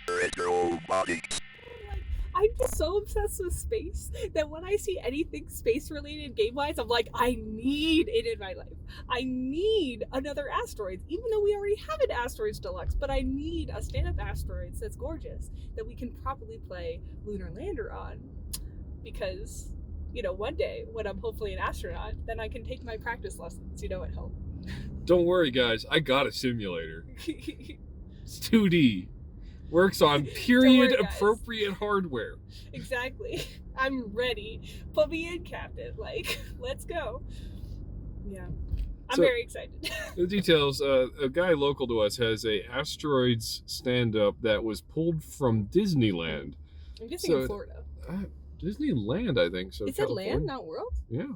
Retrobotics. Like, I'm just so obsessed with space that when I see anything space related game wise, I'm like, I need it in my life. I need another Asteroids, even though we already have an Asteroids Deluxe, but I need a stand up Asteroids that's gorgeous that we can properly play Lunar Lander on. Because, you know, one day when I'm hopefully an astronaut, then I can take my practice lessons, you know, at home. Don't worry, guys. I got a simulator. It's 2D. Works on period-appropriate hardware. Exactly. I'm ready. Put me in, Captain. Like, let's go. Yeah. I'm very excited. The details, a guy local to us has a Asteroids stand-up that was pulled from Disneyland. I'm guessing in Florida. Disneyland, I think. So it said land, not world? Yeah.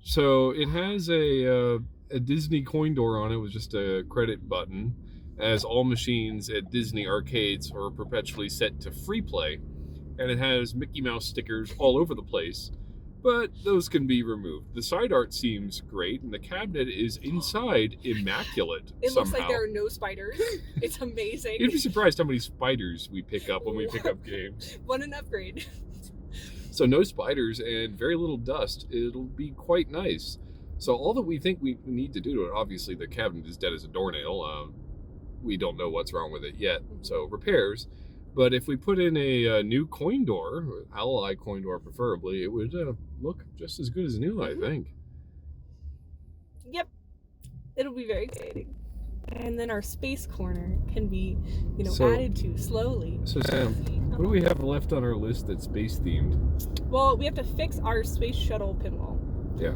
So it has a Disney coin door on it with just a credit button, as all machines at Disney arcades are perpetually set to free play, and it has Mickey Mouse stickers all over the place, but those can be removed. The side art seems great, and the cabinet is inside immaculate. It looks like there are no spiders. It's amazing. You'd be surprised how many spiders we pick up when we pick up games. What an upgrade. So no spiders and very little dust. It'll be quite nice. So all that we think we need to do to it, obviously the cabinet is dead as a doornail. We don't know what's wrong with it yet, so repairs. But if we put in a new coin door, ally coin door preferably, it would look just as good as new, I think. Yep. It'll be very exciting. And then our space corner can be, you know, added to slowly. So Sam, what do we have left on our list that's space themed? Well, we have to fix our space shuttle pinball. Yeah.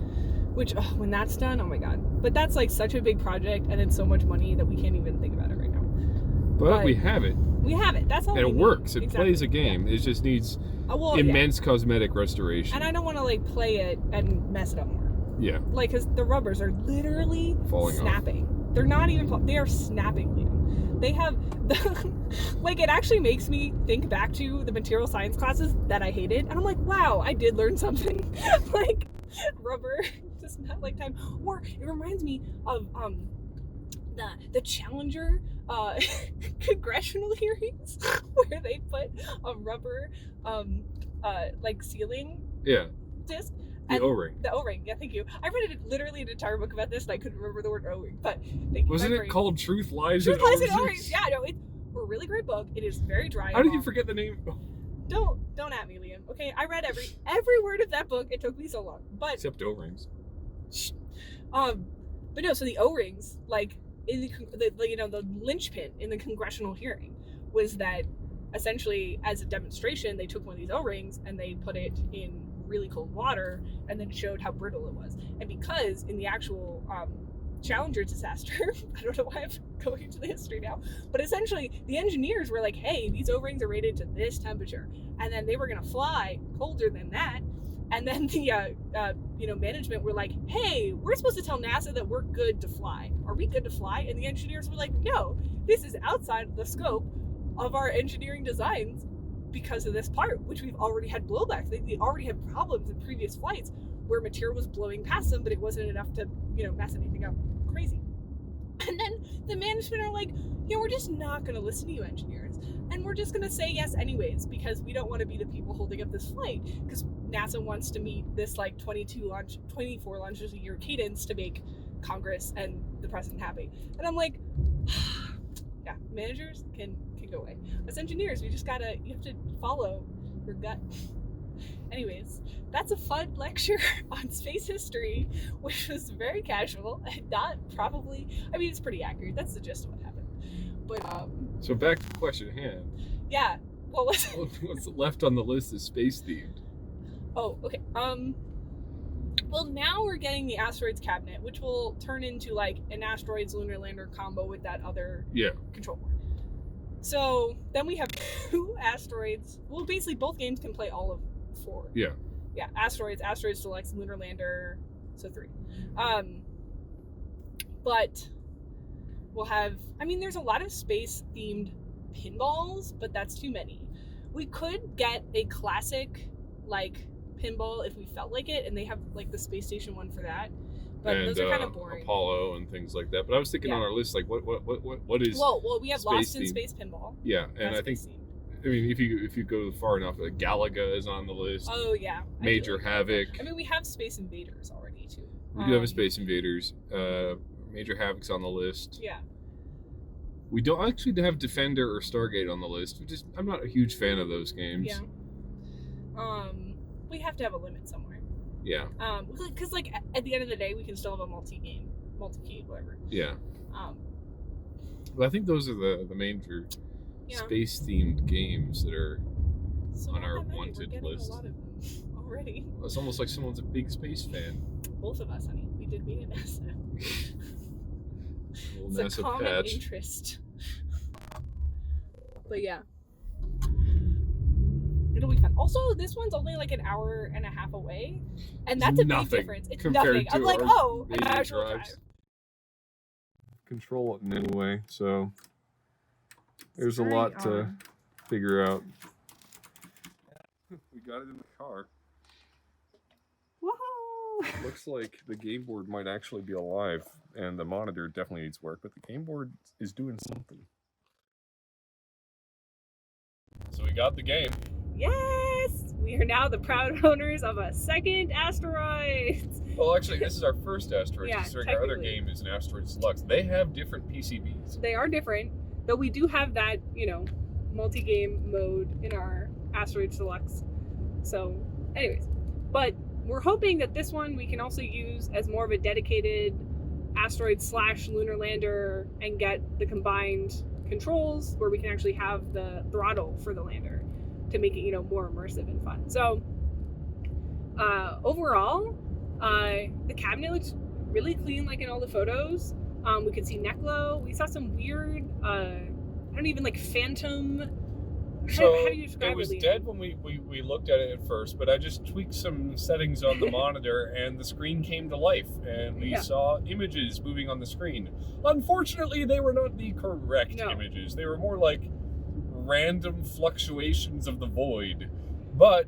Which, when that's done, oh my god. But that's like such a big project and it's so much money that we can't even think about it right now. But we have it. We have it. That's all. And it works. Need. It plays a game. Yeah. It just needs immense cosmetic restoration. And I don't want to like play it and mess it up more. Yeah. Like, because the rubbers are literally falling snapping. off. They're not even. They are snapping, Liam. They have like, it actually makes me think back to the material science classes that I hated, and I'm like, wow, I did learn something. Like, rubber does not like time. Or it reminds me of the Challenger congressional hearings where they put a rubber like ceiling disc. The O-ring. The O-ring, yeah, thank you. I read literally an entire book about this and I couldn't remember the word O-ring, but thank you. Wasn't it called Truth, Lies, and O-Rings? Yeah, no, it's a really great book. It is very dry. How did you forget the name? Don't at me, Liam. Okay, I read every word of that book. It took me so long, but except O-rings. But no. So the O-rings, like in the linchpin in the congressional hearing, was that essentially as a demonstration they took one of these O-rings and they put it in really cold water and then showed how brittle it was. And because in the actual Challenger disaster, I don't know why I'm going into the history now, but essentially the engineers were like, hey, these O-rings are rated to this temperature, and then they were going to fly colder than that. And then the management were like, hey, we're supposed to tell NASA that we're good to fly. Are we good to fly? And the engineers were like, no, this is outside of the scope of our engineering designs because of this part, which we've already had blowbacks. They already had problems in previous flights where material was blowing past them, but it wasn't enough to, mess anything up crazy. And then the management are like, we're just not going to listen to you engineers. And we're just going to say yes anyways, because we don't want to be the people holding up this flight, because NASA wants to meet this like 24 launches a year cadence to make Congress and the president happy. And I'm like, yeah, managers can go away. As engineers, you have to follow your gut. Anyways, that's a fun lecture on space history, which was very casual and not probably, it's pretty accurate. That's the gist of what happened. But so back to the question at hand. Yeah. What was it? What's left on the list is space themed. Oh, okay. Well, now we're getting the Asteroids cabinet, which will turn into like an Asteroids Lunar Lander combo with that other control board. So then we have 2 Asteroids. Well, basically both games can play all of 4. Yeah. Yeah, Asteroids Deluxe, Lunar Lander, so 3. But we'll have, there's a lot of space-themed pinballs, but that's too many. We could get a classic, like, pinball if we felt like it, and they have, like, the space station one for that. But and those are kind of boring. Apollo and things like that. But I was thinking on our list, like what is Well, we have Lost in themed? Space Pinball. Yeah, and That's I think space-themed. I mean if you go far enough, Galaga is on the list. Oh yeah. Major Havoc. I mean, we have Space Invaders already too. We do have a Space Invaders. Major Havoc's on the list. Yeah. We don't actually have Defender or Stargate on the list. I'm not a huge fan of those games. Yeah. We have to have a limit somewhere. Yeah. Because like at the end of the day, we can still have a multi-key, whatever. Yeah. But I think those are the major space-themed games that are on our wanted list. A lot of them already. It's almost like someone's a big space fan. Both of us, honey. We did meet at NASA. It's a common interest. But yeah. It'll be fun. Also, this one's only like an hour and a half away. And that's a big difference. It's nothing. I'm like, oh, an actual drive. Control it in any way, so there's a lot to figure out. We got it in the car. Woohoo! Looks like the game board might actually be alive, and the monitor definitely needs work, but the game board is doing something. So we got the game. Yes! We are now the proud owners of a second Asteroids. Well, actually, this is our first Asteroids, Yeah, considering our other game is an Asteroids Deluxe. They have different PCBs. They are different, but we do have that, multi-game mode in our Asteroids Deluxe. So, anyways. But we're hoping that this one we can also use as more of a dedicated asteroid/lunar lander and get the combined controls where we can actually have the throttle for the lander to make it, more immersive and fun. So, overall, the cabinet looks really clean, like in all the photos. We could see neck glow. We saw some weird, phantom. How do you describe it? It was dead when we looked at it at first, but I just tweaked some settings on the monitor and the screen came to life and we saw images moving on the screen. Unfortunately, they were not the correct images. They were more like random fluctuations of the void. But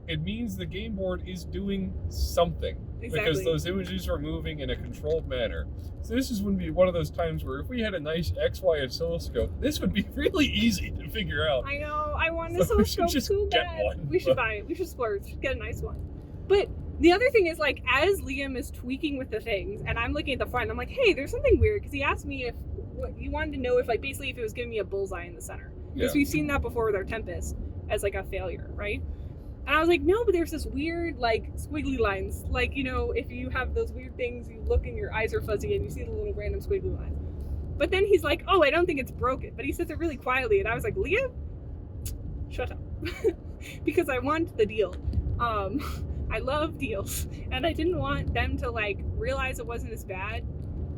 it means the game board is doing something. Exactly. Because those images are moving in a controlled manner. So this is going to be one of those times where if we had a nice XY oscilloscope, this would be really easy to figure out. I know. I want an oscilloscope so bad. We should buy it. We should splurge. Get a nice one. But the other thing is, like, as Liam is tweaking with the things, and I'm looking at the front, I'm like, hey, there's something weird. Because he asked me if he wanted to know if, basically if it was giving me a bullseye in the center. Because we've seen that before with our Tempest as, a failure, right? And I was like, no, but there's this weird, squiggly lines. If you have those weird things, you look and your eyes are fuzzy and you see the little random squiggly lines. But then he's like, oh, I don't think it's broken. But he says it really quietly. And I was like, Liam, shut up. Because I want the deal. I love deals. And I didn't want them to, realize it wasn't as bad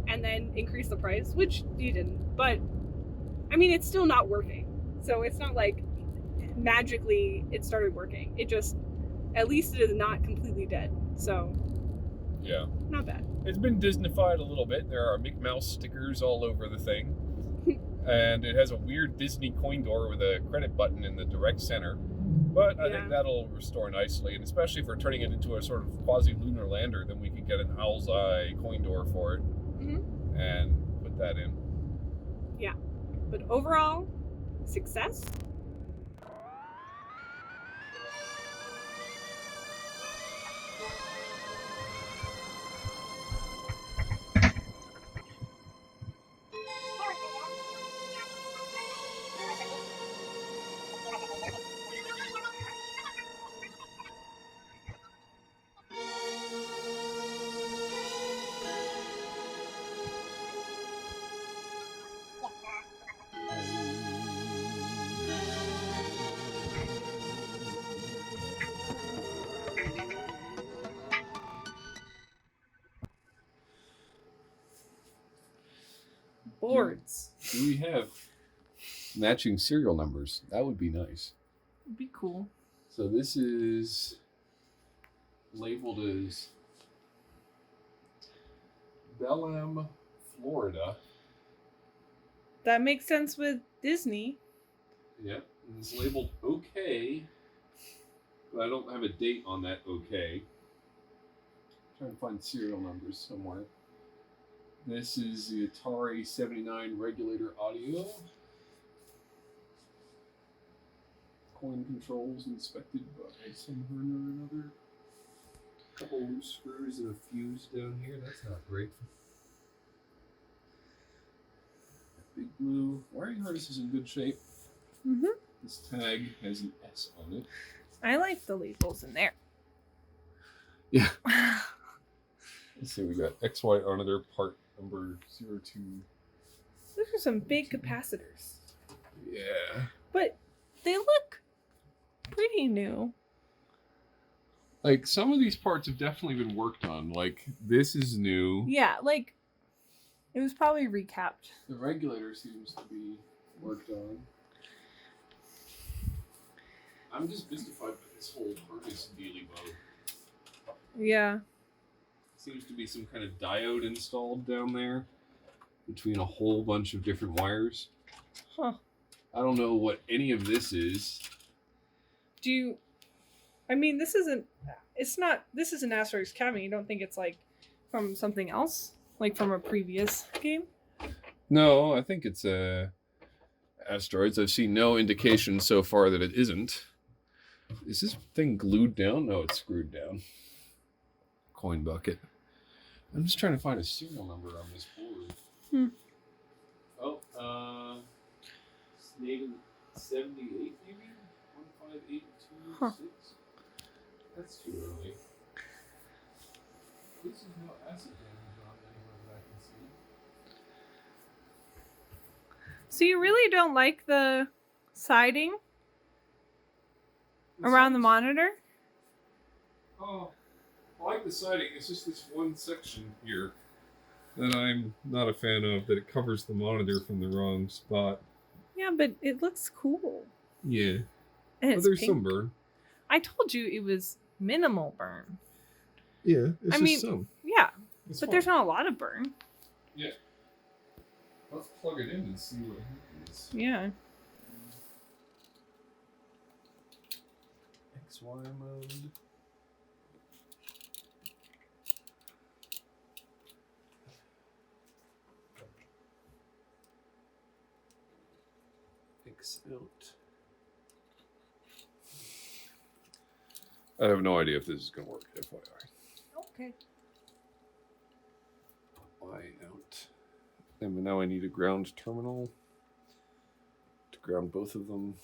and then increase the price, which you didn't. But, I mean, it's still not working. So it's not magically it started working. It just, at least it is not completely dead. So yeah, not bad. It's been Disneyfied a little bit. There are Mickey Mouse stickers all over the thing. And it has a weird Disney coin door with a credit button in the direct center. But I think that'll restore nicely, and especially if we're turning it into a sort of quasi-lunar lander, then we can get an owl's eye coin door for it and put that in. Yeah, but overall, success. Boards. Do we have matching serial numbers? That would be nice. Would be cool. So this is labeled as Belém, Florida. That makes sense with Disney. Yep. And it's labeled OK, but I don't have a date on that OK. trying to find serial numbers somewhere. This is the Atari 79 regulator audio. Coin controls inspected by some or another. A couple loose screws and a fuse down here. That's not great. Big blue wiring harness is in good shape. Mm-hmm. This tag has an S on it. I like the labels in there. Yeah. Let's see, we got XY monitor part number 02. Those are some big capacitors. Yeah. But they look pretty new. Like, some of these parts have definitely been worked on. Like, this is new. Yeah, like, it was probably recapped. The regulator seems to be worked on. I'm just mystified by this whole harness dealy bow. Yeah. Seems to be some kind of diode installed down there between a whole bunch of different wires. Huh. I don't know what any of this is. I mean, this is an Asteroids Academy. You don't think it's like from something else? Like from a previous game? No, I think it's Asteroids. I've seen no indication so far that it isn't. Is this thing glued down? No, it's screwed down. Coin bucket. I'm just trying to find a serial number on this board. Oh, it's dated 78 maybe? 15826? Huh. That's too early. This is no acid damage on anywhere that I can see. So you really don't like the siding around the monitor? Oh, I like the siding. It's just this one section here that I'm not a fan of, that it covers the monitor from the wrong spot. Yeah, but it looks cool. Yeah. And But it's there's pink. some burn. I told you it was minimal burn. Yeah, it's I just mean, some. Yeah, It's but fine. there's not a lot of burn. Yeah. Let's plug it in and see what happens. Yeah. XY mode. X out. I have no idea if this is going to work, FYI. Okay. Y out. And now I need a ground terminal to ground both of them.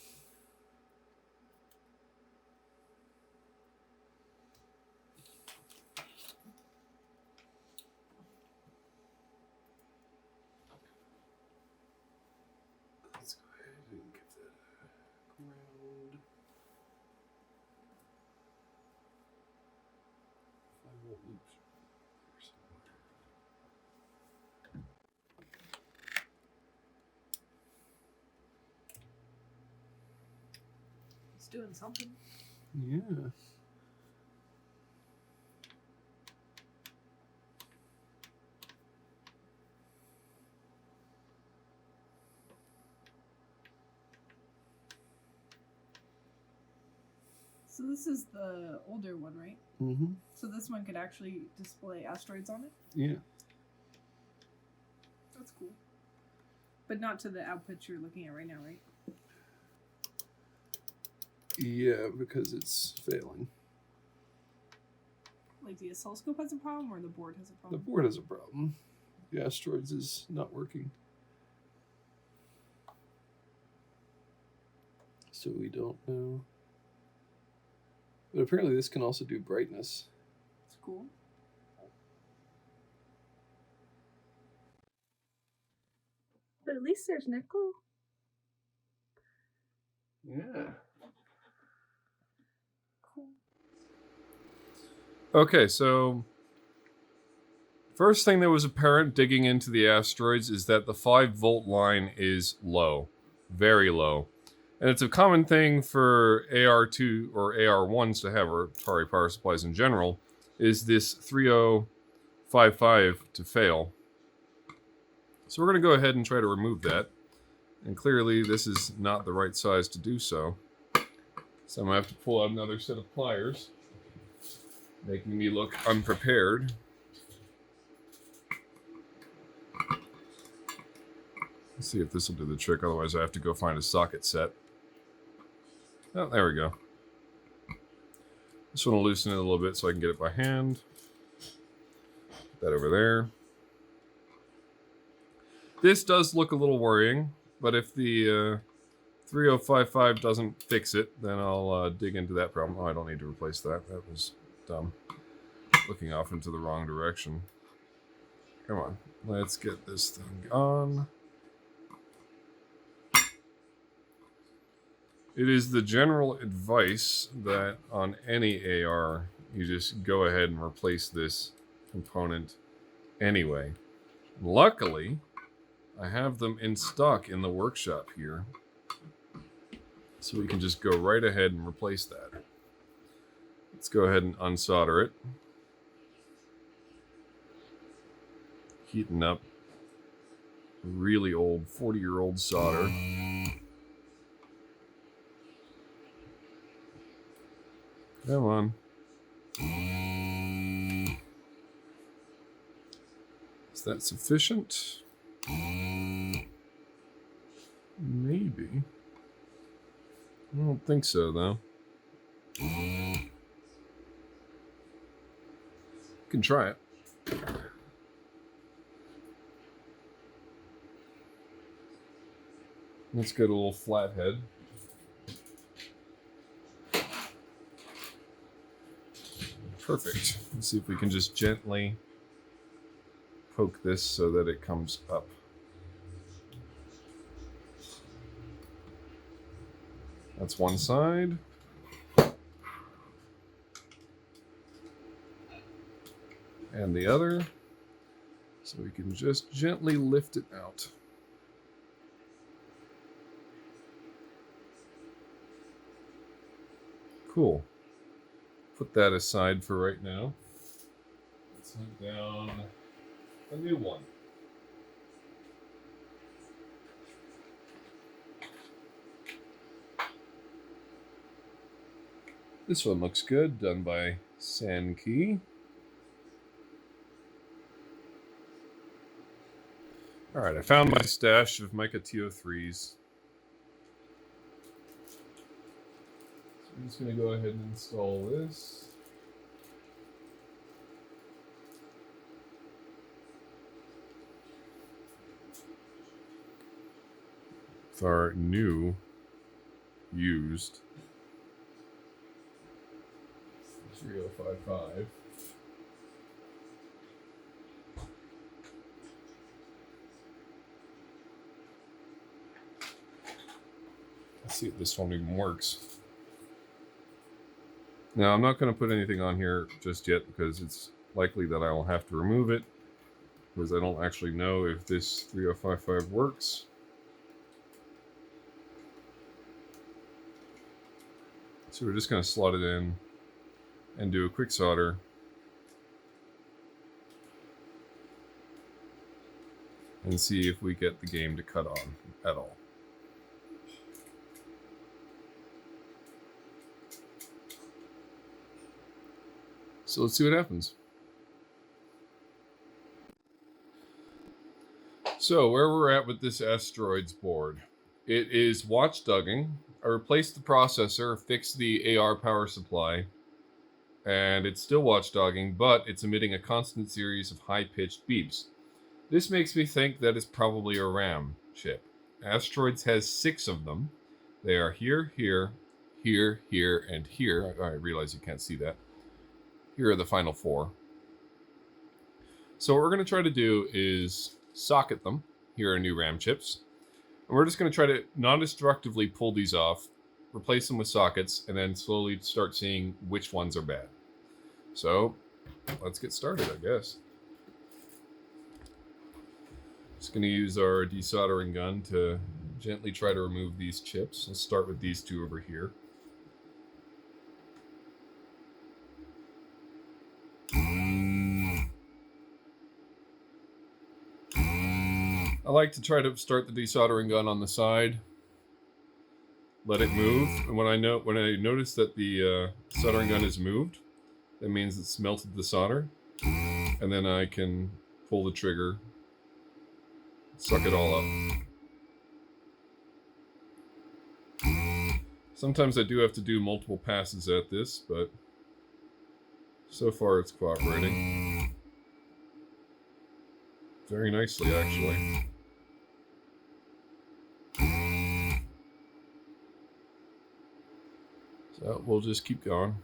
Let's go ahead and give that a ground. 5-volt loops. It's doing something. Yeah. So this is the older one, right? Mm-hmm. So this one could actually display asteroids on it? Yeah. That's cool. But not to the output you're looking at right now, right? Yeah, because it's failing. Like the oscilloscope has a problem or the board has a The problem? board has a problem. The Asteroids is not working. So we don't know. But apparently this can also do brightness. It's cool. But at least there's nickel. Yeah. Cool. Okay, so first thing that was apparent digging into the Asteroids is that the 5-volt line is low. Very low. And it's a common thing for AR2 or AR1s to have, or Atari power supplies in general, is this 3055 to fail. So we're going to go ahead and try to remove that. And clearly this is not the right size to do so. So I'm going to have to pull out another set of pliers. making me look unprepared. Let's see if this will do the trick. Otherwise, I have to go find a socket set. Oh, there we go. Just want to loosen it a little bit so I can get it by hand. Put that over there. This does look a little worrying, but if the 3055 doesn't fix it, then I'll dig into that problem. Oh, I don't need to replace that. That was dumb. Looking off into the wrong direction. Come on. Let's get this thing on. It is the general advice that on any AR, you just go ahead and replace this component anyway. Luckily, I have them in stock in the workshop here. So we can just go right ahead and replace that. Let's go ahead and unsolder it. Heating up really old 40-year-old solder. Come on. Is that sufficient? Maybe. I don't think so, though. You can try it. Let's get a little flathead. Perfect. Let's see if we can just gently poke this so that it comes up. That's one side. And the other. So we can just gently lift it out. Cool. Put that aside for right now. Let's hunt down a new one. This one looks good, done by Sankey. Alright, I found my stash of Mica TO3s. I'm just going to go ahead and install this. With our new used 3055. Let's see if this one even works. Now, I'm not going to put anything on here just yet because it's likely that I will have to remove it because I don't actually know if this 3055 works. So we're just going to slot it in and do a quick solder. And see if we get the game to cut on at all. So let's see what happens. So where we're at with this Asteroids board. It is watchdogging. I replaced the processor, fixed the AR power supply, and it's still watchdogging, but it's emitting a constant series of high-pitched beeps. This makes me think that it's probably a RAM chip. Asteroids has 6 of them. They are here, here, here, here, and here. I realize you can't see that. Here are the final 4. So what we're going to try to do is socket them. Here are new RAM chips. And we're just going to try to non-destructively pull these off, replace them with sockets, and then slowly start seeing which ones are bad. So let's get started, I guess. Just going to use our desoldering gun to gently try to remove these chips. Let's start with these 2 over here. I like to try to start the desoldering gun on the side, let it move, and when I notice that the soldering gun is moved, That means it's melted the solder. And then I can pull the trigger, suck it all up. Sometimes I do have to do multiple passes at this, but so far it's cooperating. Very nicely, actually. So we'll just keep going.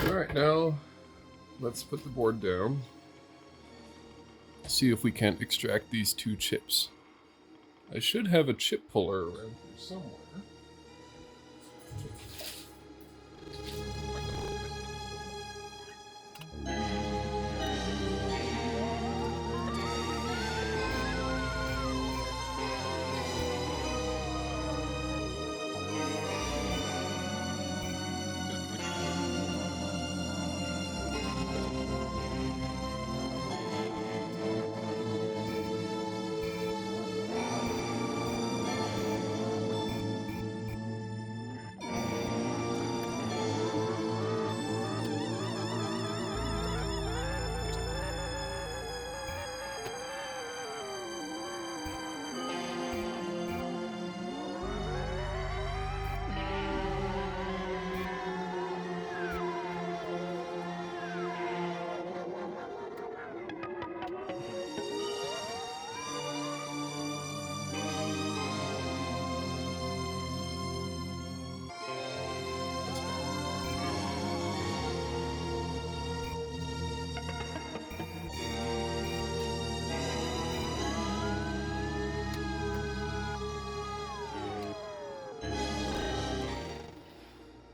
Alright, now let's put the board down. See if we can't extract these two chips. I should have a chip puller around here somewhere.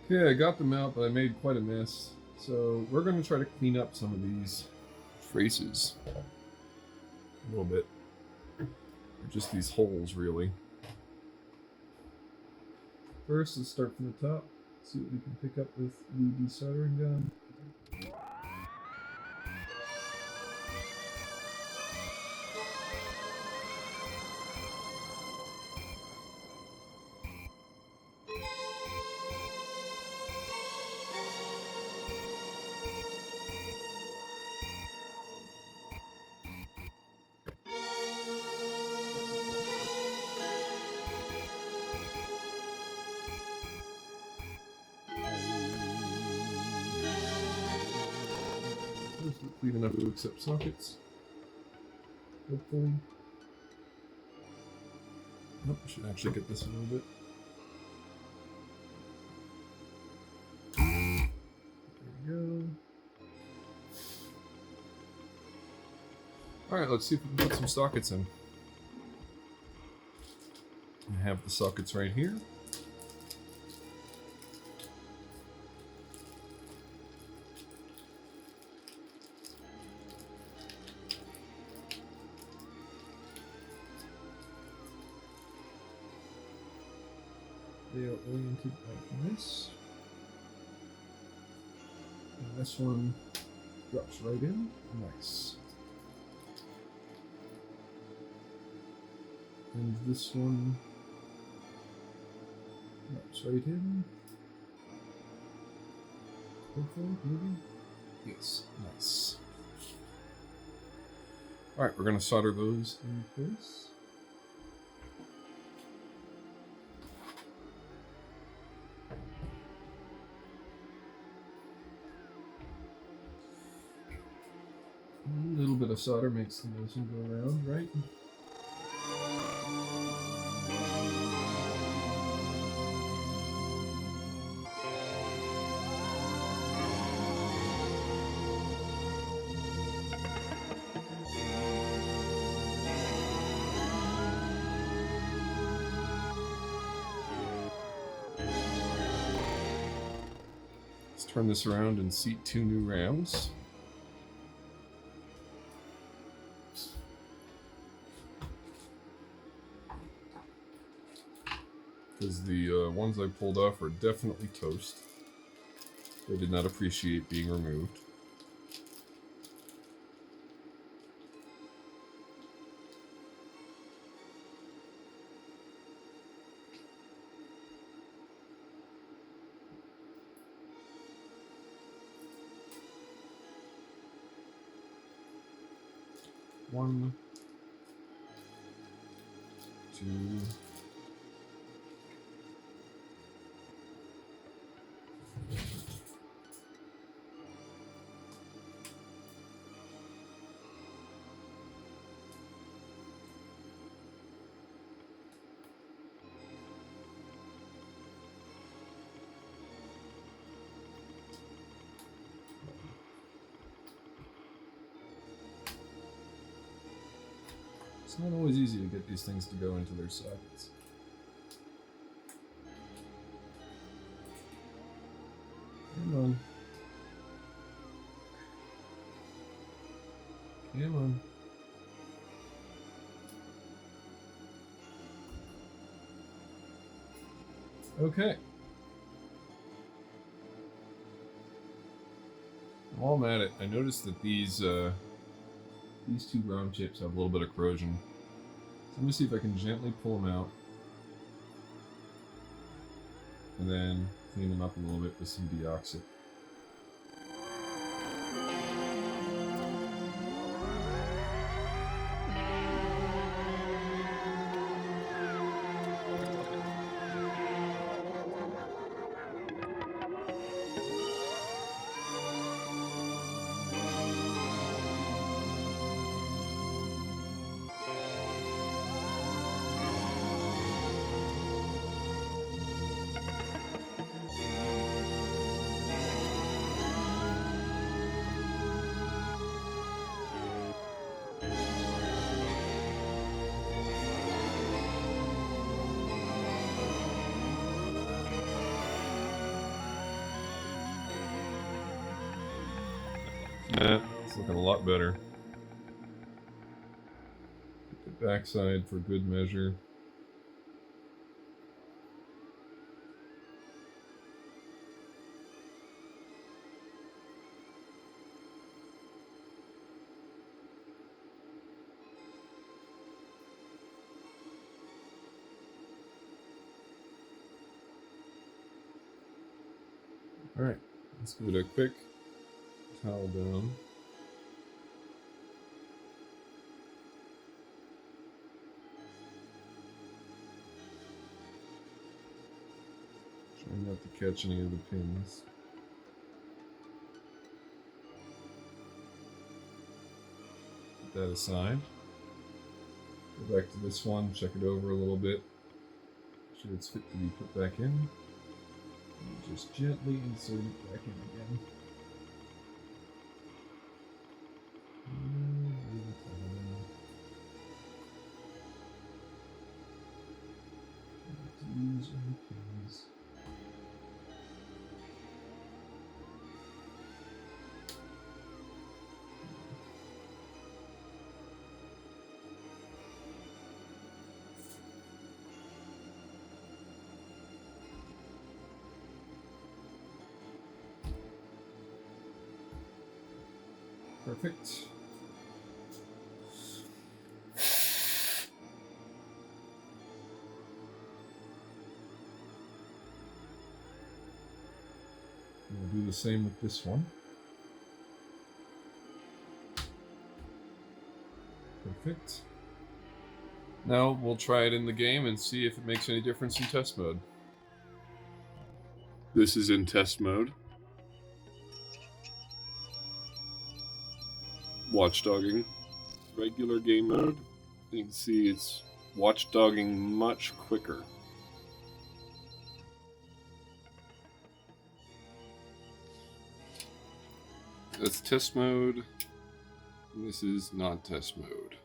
Okay, I got them out, but I made quite a mess. So we're going to try to clean up some of these traces a little bit. Or just these holes, really. First, let's start from the top. See what we can pick up with the desoldering gun. Clean enough to accept sockets. Hopefully. Nope, I should actually get this a little bit. There we go. Alright, let's see if we can put some sockets in. I have the sockets right here. They are oriented like this. And this one drops right in. Nice. And this one drops right in. Hopefully, maybe? Yes, nice. Alright, we're going to solder those in place. A little bit of solder makes the motion go around, right? turn this around and seat 2 new rams. Because the ones I pulled off are definitely toast. They did not appreciate being removed. One, two, It's not always easy to get these things to go into their sockets. Come on. Come on. Okay. While I'm at it, I noticed that these two round chips have a little bit of corrosion. So let me see if I can gently pull them out. And then clean them up a little bit with some deoxit. Yeah, it's looking a lot better. Get the backside for good measure. Alright, let's give it a quick towel down. Try not to catch any of the pins. Put that aside. Go back to this one, check it over a little bit. Make sure it's fit to be put back in. And just gently insert it back in again. Use any pins. Perfect. We'll do the same with this one. Perfect. Now we'll try it in the game and see if it makes any difference in test mode. This is in test mode. Watchdogging. Regular game mode. You can see it's watchdogging much quicker. That's test mode. And this is non-test mode.